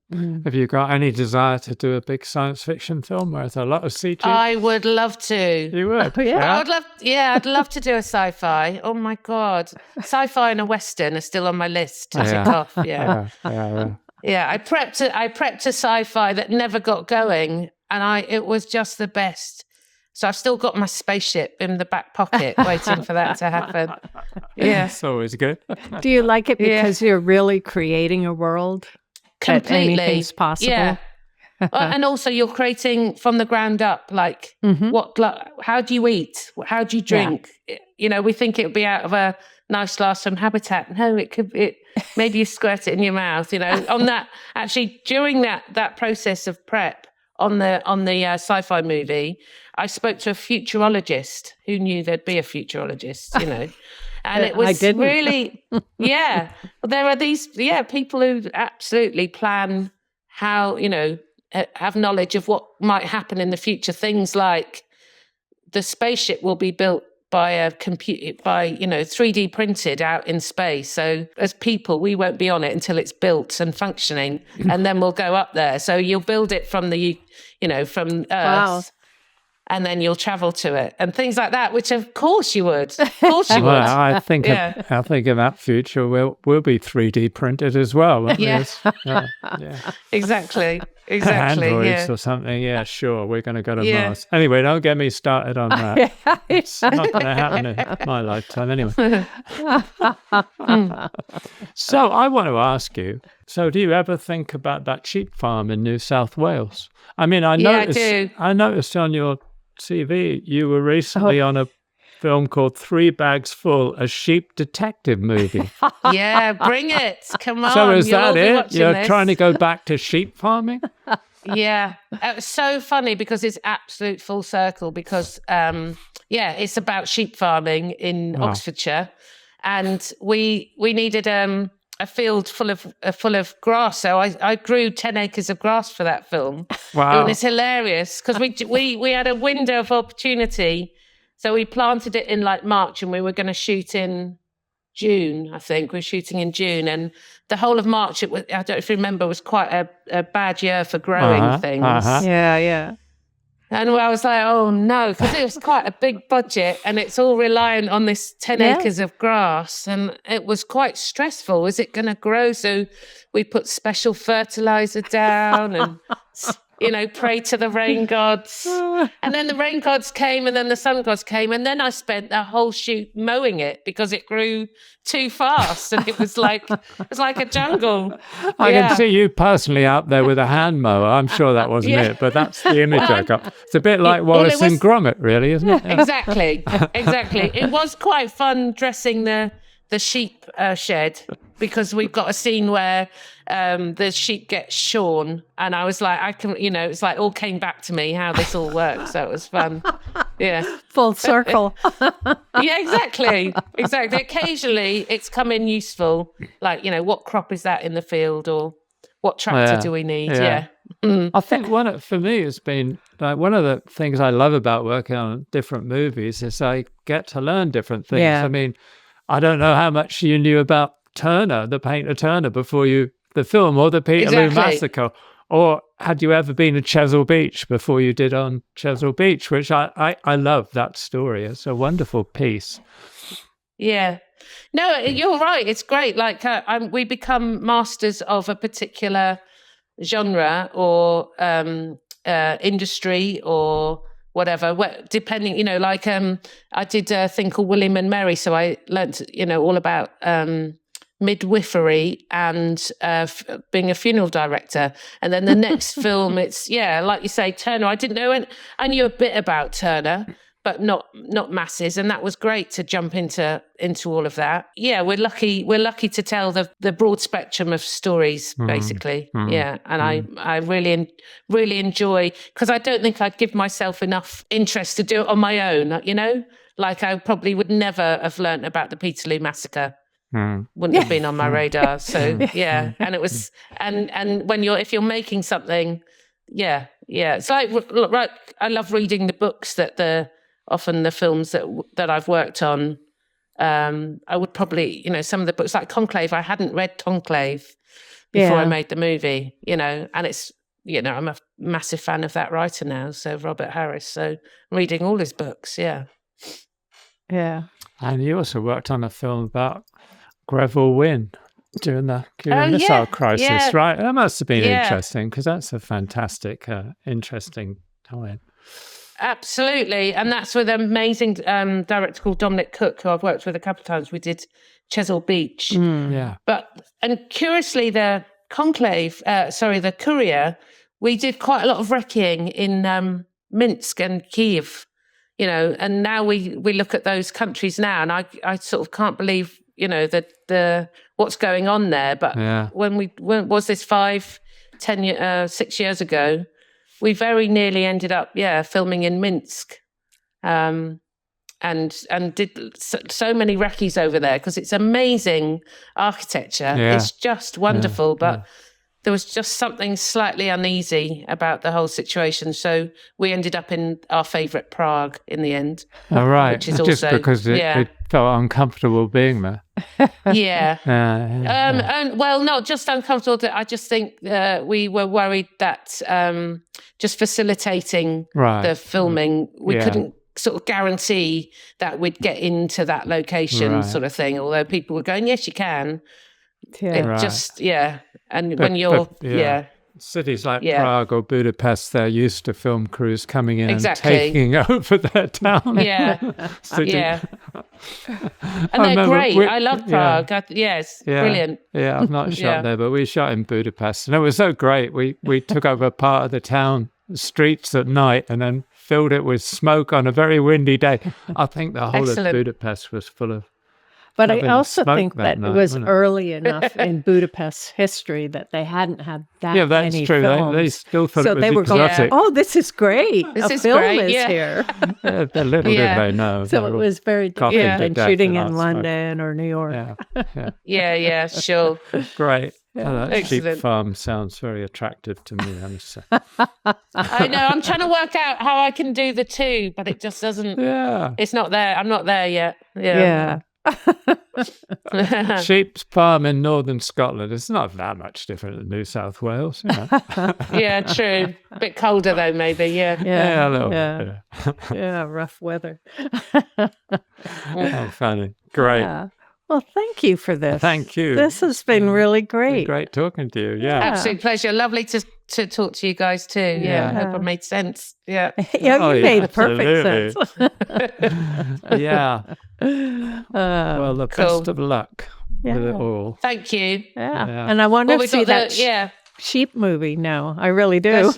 Have you got any desire to do a big science fiction film where there's a lot of CG? I would love to. You would? I would love. Yeah, I'd love to do a sci-fi. Oh my god, sci-fi and a western are still on my list to tick off. Yeah. I prepped a sci-fi that never got going, and it was just the best. So I've still got my spaceship in the back pocket waiting for that to happen. Yeah. It's always good. Do you like it because you're really creating a world? Completely. That anything's possible? Yeah. And also you're creating from the ground up, like how do you eat? How do you drink? Yeah. We think it would be out of a nice glass from Habitat. No, maybe you squirt it in your mouth, on that, actually during that process of prep on the sci-fi movie, I spoke to a futurologist who knew there'd be a futurologist, and it was really, Well, there are these, people who absolutely plan how, have knowledge of what might happen in the future. Things like the spaceship will be built by a computer, 3D printed out in space. So as people, we won't be on it until it's built and functioning, and then we'll go up there. So you'll build it from from Earth. Wow. And then you'll travel to it and things like that, which of course you would. Of course you would. Well, I think in that future we'll be 3D printed as well. Yes. Exactly. Androids or something. Yeah, sure. We're going to go to Mars. Anyway, don't get me started on that. It's not going to happen in my lifetime anyway. So I want to ask you, do you ever think about that sheep farm in New South Wales? I mean, I noticed on your CV you were recently on a film called 3 Bags Full, a sheep detective movie. Yeah, bring it. Come on. So is that it? You're trying to go back to sheep farming? Yeah. It was so funny because it's absolute full circle because, it's about sheep farming in Oxfordshire. And we needed a field full of grass. So I grew 10 acres of grass for that film. Wow. And it's hilarious because we had a window of opportunity. So we planted it in like March and we were going to shoot in June, I think. We were shooting in June. And the whole of March, I don't know if you remember, was quite a bad year for growing things. Yeah. And I was like, oh no, because it was quite a big budget and it's all reliant on this 10 acres of grass. And it was quite stressful. Is it going to grow? So we put special fertilizer down and, pray to the rain gods. And then the rain gods came and then the sun gods came. And then I spent the whole shoot mowing it because it grew too fast. And it was like a jungle. I can see you personally out there with a hand mower. I'm sure that wasn't it, but that's the image I got. It's a bit like Wallace and Gromit, really, isn't it? Yeah. Exactly. It was quite fun dressing the sheep shed because we've got a scene where the sheep get shorn and I was like, it's like all came back to me how this all works. So it was fun. Yeah. Full circle. Yeah, exactly. Occasionally it's come in useful. Like, what crop is that in the field or what tractor do we need? Yeah. I think for me has been like one of the things I love about working on different movies is I get to learn different things. Yeah. I mean, I don't know how much you knew about Turner, the painter Turner, before the film, or the Peterloo Massacre, or had you ever been to Chesil Beach before you did on Chesil Beach, which I love that story. It's a wonderful piece. Yeah. No, you're right. It's great. Like we become masters of a particular genre or industry or whatever, depending, I did a thing called William and Mary. So I learnt, all about midwifery and being a funeral director. And then the next film, it's, like you say, Turner. I didn't know, I knew a bit about Turner, but not masses. And that was great to jump into all of that. Yeah, we're lucky to tell the broad spectrum of stories, basically. Yeah. And I really enjoy, because I don't think I'd give myself enough interest to do it on my own, you know? Like I probably would never have learnt about the Peterloo Massacre. Wouldn't have been on my radar. So yeah. And it was, and when if you're making something, yeah. It's like, right. I love reading the books that often the films that I've worked on. I would probably, you know, some of the books like Conclave, I hadn't read Conclave before I made the movie, you know, and it's, you know, I'm a massive fan of that writer now. So Robert Harris. So I'm reading all his books. Yeah. Yeah. And you also worked on a film about Greville Wynne during the Cuban Missile Crisis, right? That must have been interesting, because that's a fantastic, interesting time. Absolutely. And that's with an amazing director called Dominic Cook, who I've worked with a couple of times. We did Chesil Beach. Yeah. And curiously, the Courier, we did quite a lot of wrecking in Minsk and Kiev, you know, and now we look at those countries now, and I sort of can't believe, you know, the what's going on there. But when was this 6 years ago, we very nearly ended up filming in Minsk, and did so many recce's over there, because it's amazing architecture. It's just wonderful, but there was just something slightly uneasy about the whole situation. So we ended up in our favourite Prague in the end. Oh, right. Which is just also, because it felt uncomfortable being there. And well, not just uncomfortable. I just think we were worried that just facilitating the filming, we couldn't sort of guarantee that we'd get into that location sort of thing. Although people were going, yes, you can. And when you're cities like Prague or Budapest, they're used to film crews coming in and taking over their town. And they're great. I love Prague. It's brilliant. Yeah, I've not shot there, but we shot in Budapest, and it was so great. We took over part of the town streets at night and then filled it with smoke on a very windy day. I think the whole of Budapest was full of. But I also think that it was early enough in Budapest's history that they hadn't had that many films. Yeah, that's true. They still thought it was they were exotic. going, this is great. A film is here. The little did they know. So it was very different than shooting in London or New York. Sure. Great. That sheep farm sounds very attractive to me, I must say. I know. I'm trying to work out how I can do the two, but it just doesn't. It's not there. I'm not there yet. Yeah. Sheep's farm in northern Scotland. It's not that much different than New South Wales. You know? Yeah, true. A bit colder though, maybe. Yeah, a little bit. Rough weather. Oh, funny. Great. Yeah. Well, thank you for this. Thank you. This has been really great. Great talking to you. Yeah. Absolute pleasure. Lovely to talk to you guys too. Yeah. I hope I made sense. Yeah. You made perfect sense. Yeah. Well, the best of luck with it all. Thank you. Yeah. And I want to see that sheep movie now. I really do.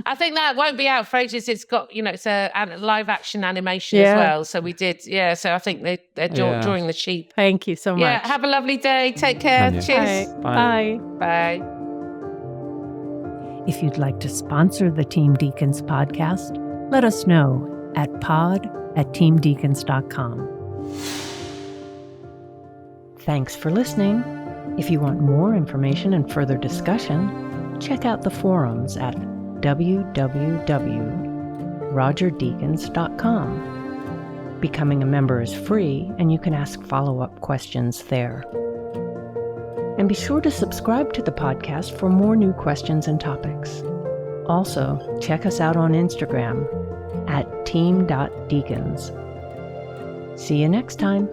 I think that won't be out for ages. It's got, it's a live action animation as well. So we did, so I think they're drawing the sheep. Thank you so much. Yeah, have a lovely day. Take care. Cheers. Bye. Bye. If you'd like to sponsor the Team Deakins podcast, let us know at pod@teamdeakins.com. Thanks for listening. If you want more information and further discussion, check out the forums at www.rogerdeakins.com. Becoming a member is free, and you can ask follow-up questions there. And be sure to subscribe to the podcast for more new questions and topics. Also, check us out on Instagram at team.deakins. See you next time.